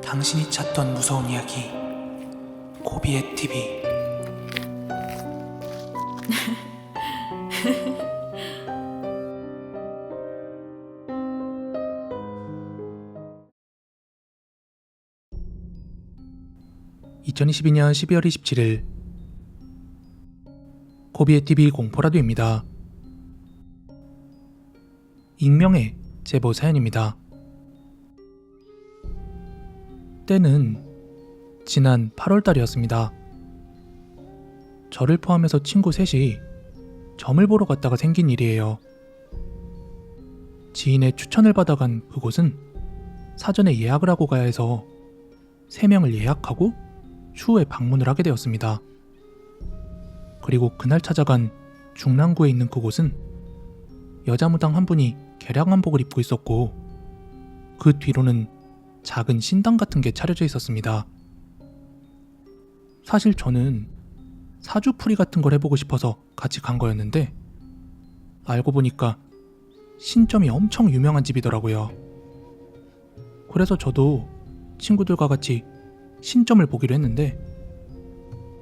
당신이 찾던 무서운 이야기 고비의 TV. (2022년 12월 27일) 고비의 TV 공포라디오입니다. 익명의 제보 사연입니다. 때는 지난 8월달이었습니다. 저를 포함해서 친구 셋이 점을 보러 갔다가 생긴 일이에요. 지인의 추천을 받아간 그곳은 사전에 예약을 하고 가야 해서 3명을 예약하고 추후에 방문을 하게 되었습니다. 그리고 그날 찾아간 중랑구에 있는 그곳은 여자 무당 한 분이 개량 한복을 입고 있었고, 그 뒤로는 작은 신당 같은 게 차려져 있었습니다. 사실 저는 사주풀이 같은 걸 해보고 싶어서 같이 간 거였는데, 알고 보니까 신점이 엄청 유명한 집이더라고요. 그래서 저도 친구들과 같이 신점을 보기로 했는데,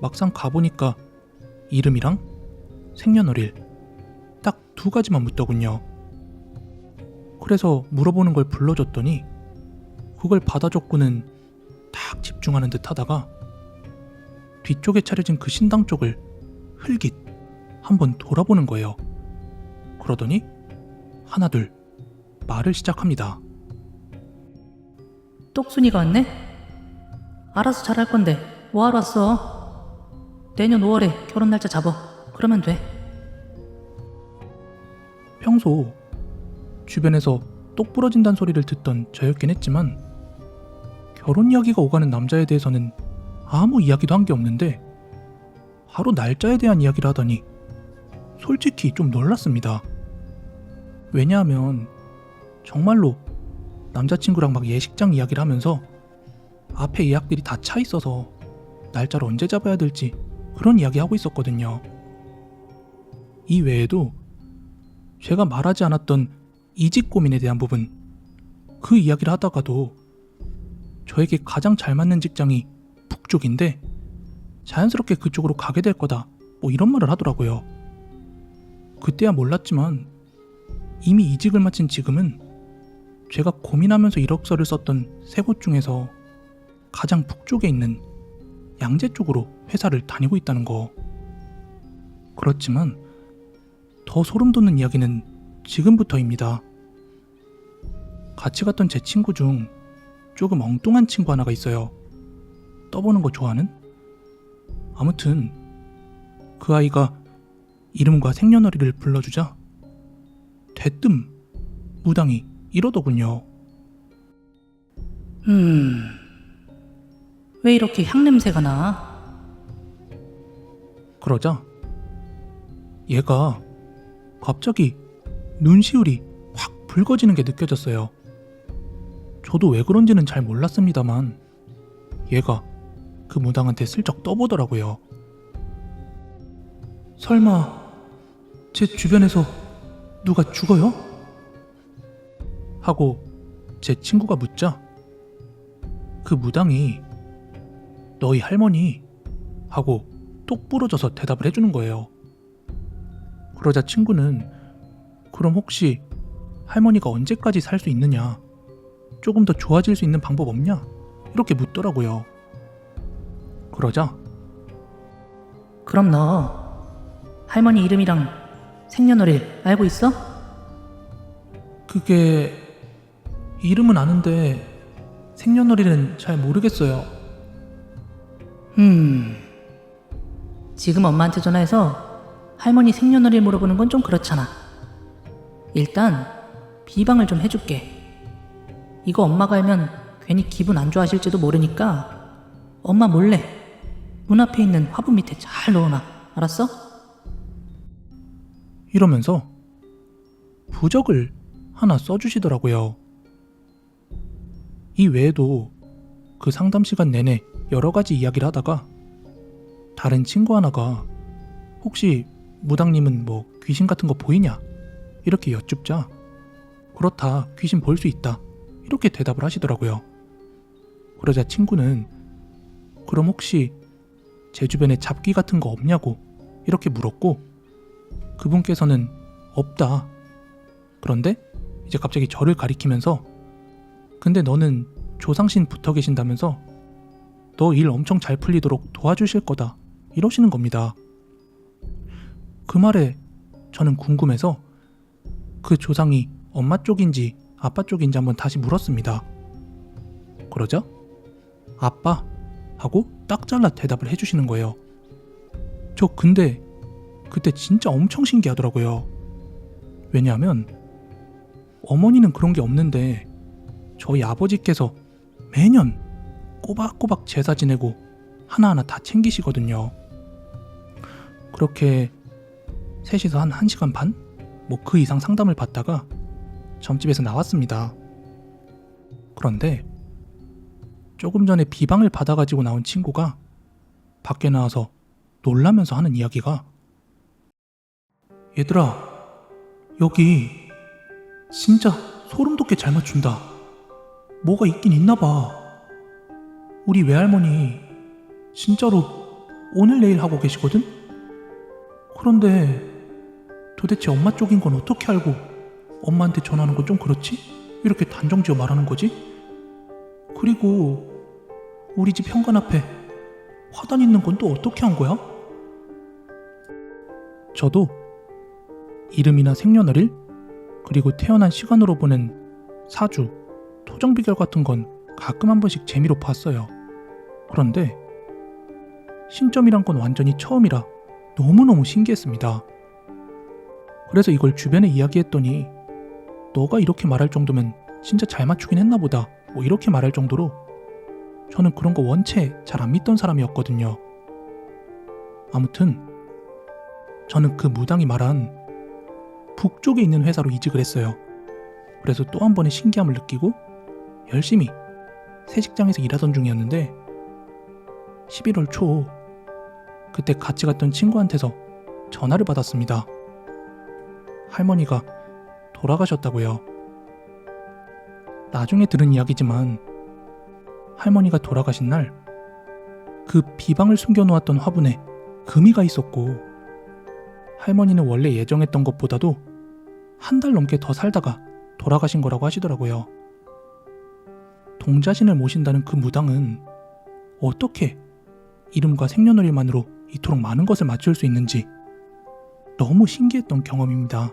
막상 가보니까 이름이랑 생년월일 딱 2가지만 묻더군요. 그래서 물어보는 걸 불러줬더니 그걸 받아줬고는 딱 집중하는 듯 하다가 뒤쪽에 차려진 그 신당 쪽을 흘깃 한번 돌아보는 거예요. 그러더니 하나둘 말을 시작합니다. 똑순이가 왔네? 알아서 잘할 건데 뭐하러 왔어? 내년 5월에 결혼 날짜 잡아. 그러면 돼. 평소 주변에서 똑 부러진다는 소리를 듣던 저였긴 했지만, 결혼 이야기가 오가는 남자에 대해서는 아무 이야기도 한 게 없는데 바로 날짜에 대한 이야기를 하다니 솔직히 좀 놀랐습니다. 왜냐하면 정말로 남자친구랑 막 예식장 이야기를 하면서 앞에 예약들이 다 차 있어서 날짜를 언제 잡아야 될지 그런 이야기 하고 있었거든요. 이 외에도 제가 말하지 않았던 이직 고민에 대한 부분, 그 이야기를 하다가도 저에게 가장 잘 맞는 직장이 북쪽인데 자연스럽게 그쪽으로 가게 될 거다, 뭐 이런 말을 하더라고요. 그때야 몰랐지만 이미 이직을 마친 지금은 제가 고민하면서 이력서를 썼던 3곳 중에서 가장 북쪽에 있는 양재 쪽으로 회사를 다니고 있다는 거. 그렇지만 더 소름 돋는 이야기는 지금부터입니다. 같이 갔던 제 친구 중 조금 엉뚱한 친구 하나가 있어요. 떠보는 거 좋아하는? 아무튼 그 아이가 이름과 생년월일을 불러주자 대뜸 무당이 이러더군요. 왜 이렇게 향냄새가 나? 그러자 얘가 갑자기 눈시울이 확 붉어지는 게 느껴졌어요. 저도 왜 그런지는 잘 몰랐습니다만 얘가 그 무당한테 슬쩍 떠보더라고요. 설마 제 주변에서 누가 죽어요? 하고 제 친구가 묻자 그 무당이 너희 할머니 하고 똑 부러져서 대답을 해주는 거예요. 그러자 친구는 그럼 혹시 할머니가 언제까지 살 수 있느냐, 조금 더 좋아질 수 있는 방법 없냐, 이렇게 묻더라고요. 그러자 그럼 너 할머니 이름이랑 생년월일 알고 있어? 그게 이름은 아는데 생년월일은 잘 모르겠어요. 지금 엄마한테 전화해서 할머니 생년월일 물어보는 건 좀 그렇잖아. 일단 비방을 좀 해줄게. 이거 엄마가 알면 괜히 기분 안 좋아하실지도 모르니까 엄마 몰래 문 앞에 있는 화분 밑에 잘 넣어놔. 알았어? 이러면서 부적을 하나 써주시더라고요. 이 외에도 그 상담 시간 내내 여러 가지 이야기를 하다가 다른 친구 하나가 혹시 무당님은 뭐 귀신 같은 거 보이냐? 이렇게 여쭙자 그렇다, 귀신 볼 수 있다, 이렇게 대답을 하시더라고요. 그러자 친구는 그럼 혹시 제 주변에 잡귀 같은 거 없냐고 이렇게 물었고, 그분께서는 없다. 그런데 이제 갑자기 저를 가리키면서 근데 너는 조상신 붙어 계신다면서 너 일 엄청 잘 풀리도록 도와주실 거다 이러시는 겁니다. 그 말에 저는 궁금해서 그 조상이 엄마 쪽인지 아빠 쪽인지 한번 다시 물었습니다. 그러자 아빠 하고 딱 잘라 대답을 해주시는 거예요. 저 근데 그때 진짜 엄청 신기하더라고요. 왜냐하면 어머니는 그런 게 없는데 저희 아버지께서 매년 꼬박꼬박 제사 지내고 하나하나 다 챙기시거든요. 그렇게 셋이서 한 1시간 반? 뭐 그 이상 상담을 받다가 점집에서 나왔습니다. 그런데 조금 전에 비방을 받아가지고 나온 친구가 밖에 나와서 놀라면서 하는 이야기가 얘들아, 여기 진짜 소름 돋게 잘 맞춘다. 뭐가 있긴 있나 봐. 우리 외할머니 진짜로 오늘 내일 하고 계시거든? 그런데 도대체 엄마 쪽인 건 어떻게 알고 엄마한테 전하는 건 좀 그렇지? 이렇게 단정지어 말하는 거지? 그리고 우리 집 현관 앞에 화단 있는 건 또 어떻게 한 거야? 저도 이름이나 생년월일 그리고 태어난 시간으로 보는 사주, 토정 비결 같은 건 가끔 한 번씩 재미로 봤어요. 그런데 신점이란 건 완전히 처음이라 너무너무 신기했습니다. 그래서 이걸 주변에 이야기했더니 너가 이렇게 말할 정도면 진짜 잘 맞추긴 했나 보다 뭐 이렇게 말할 정도로 저는 그런 거 원체 잘 안 믿던 사람이었거든요. 아무튼 저는 그 무당이 말한 북쪽에 있는 회사로 이직을 했어요. 그래서 또 한 번의 신기함을 느끼고 열심히 새 직장에서 일하던 중이었는데 11월 초 그때 같이 갔던 친구한테서 전화를 받았습니다. 할머니가 돌아가셨다고요. 나중에 들은 이야기지만 할머니가 돌아가신 날 그 비방을 숨겨놓았던 화분에 금이가 있었고 할머니는 원래 예정했던 것보다도 한 달 넘게 더 살다가 돌아가신 거라고 하시더라고요. 동자신을 모신다는 그 무당은 어떻게 이름과 생년월일만으로 이토록 많은 것을 맞출 수 있는지 너무 신기했던 경험입니다.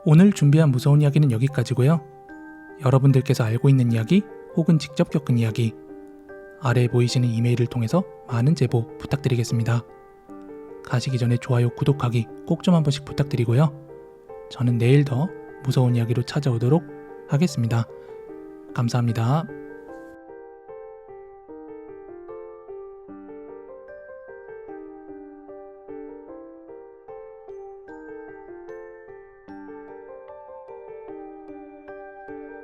오늘 준비한 무서운 이야기는 여기까지고요. 여러분들께서 알고 있는 이야기 혹은 직접 겪은 이야기 아래에 보이시는 이메일을 통해서 많은 제보 부탁드리겠습니다. 가시기 전에 좋아요, 구독하기 꼭 좀 한 번씩 부탁드리고요. 저는 내일 더 무서운 이야기로 찾아오도록 하겠습니다. 감사합니다.